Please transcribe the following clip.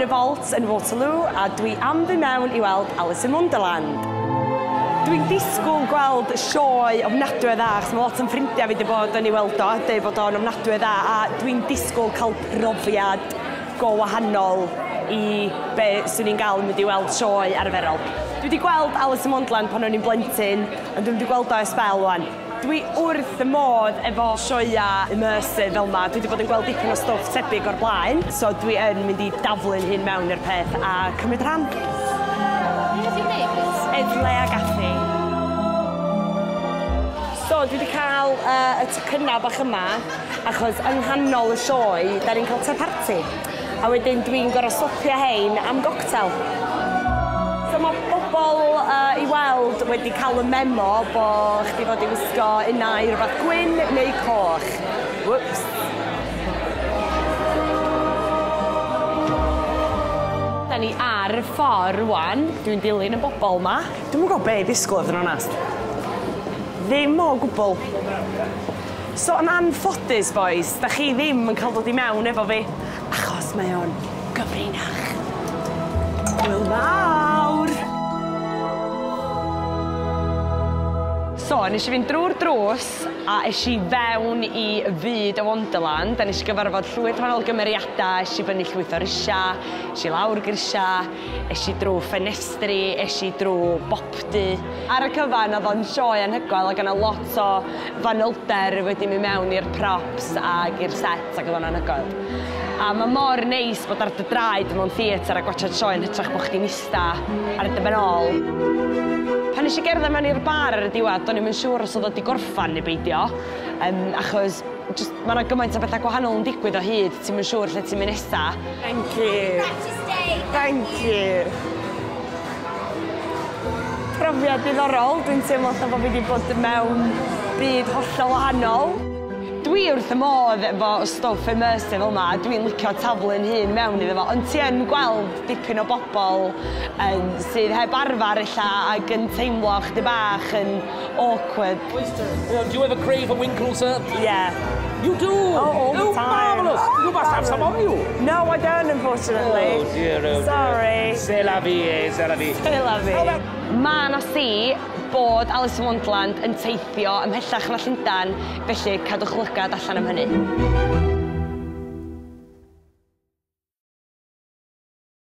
y Vault yn Waterloo a dwi am fy mewn i weld Alice in Wonderland. Dwi'n disgwyl gweld sioe ofnadwy o dda, achos mae lot o'n ffrindiau fi wedi bod yn ei weld o, dweud bod o'n ofnadwy o dda, a dwi'n disgwyl cael profiad go wahanol i be swn i'n gael yn mynd i weld sioe arferol. Dwi wedi gweld Alice in Wonderland pan o'n i'n blentyn, ond dwi wedi gweld o ysbel wan. Dwi wrth y modd efo sioea immersive fel yma. Dwi wedi bod yn gweld dipyn o stwff tebyg o'r blaen, so dwi yn mynd i daflu'n hyn mewn i'r peth a cymryd rhan. Beth yw'n neud, please? Edle a gaffi. So, dwi wedi cael y tocynnau bach yma, achos yng nghanol y sioe, da ni'n cael te party. A wedyn dwi'n gorfod stopio hein am goctel. So mae bobl i weld wedi cael y memo bod chdi fod i wisgo unau rhywbeth gwyn neu coch. Whoops. Da ni ar y ffordd rwan, dwi'n dilyn y bobl yma. Dwi'm yn gwybod be i ddisgwyl ydyn nhw'n ast. Ddim o gwbl. So yn anffodus, boys, da chi ddim yn cael dod i mewn efo fi, achos mae o'n gyfrinach. Hwyl fawr! So, nes i fynd drwy'r drws a es i fewn i fyd o Wonderland a nes i gyfarfod llwyth wahanol gymeriadau, es i fyny llwyth o risia, es i lawr grisia, es i drwy ffenestri, es i drwy bopdy. Ar y cyfan oedd o'n sioe anhygoel ac yna lot o fanylder wedi mynd mewn i'r props ac i'r set ac oedd o'n anhygoel. A mae mor neis bod ar dy draed mewn theatr a gwachod sioe yn hytrach bod chdi'n ista ar y dyfenol. Pan nes i gerdded mewn i'r bar ar y diwedd, do'n i'm yn siŵr os oedd o wedi gorffan neu beidio, achos mae yna gymaint o bethau gwahanol yn digwydd o hyd, ti'n yn siŵr lle ti'n mynd nesa. Thank you. Thank you. Profiad diddorol, dwi'n teimlo fatha bod fi wedi bod mewn byd hollol wahanol. Dwi wrth y modd efo stwff immersive fel yma, dwi'n licio taflu'n hun mewn iddo fo, ond ti yn gweld dipyn o bobl sydd heb arfer illa ac yn teimlo chdi bach yn awkward. Do you ever crave a winkle, sir? Yeah. You do? Oh, all the time. Marvellous! You must have some on you. No, I don't, unfortunately. Oh dear, oh dear. Sorry. C'est la vie, c'est la vie. C'est la vie. Ma' na si bod Alice in Wonderland yn teithio ymhellach na Llundain, felly cadwch lygad allan am hynny.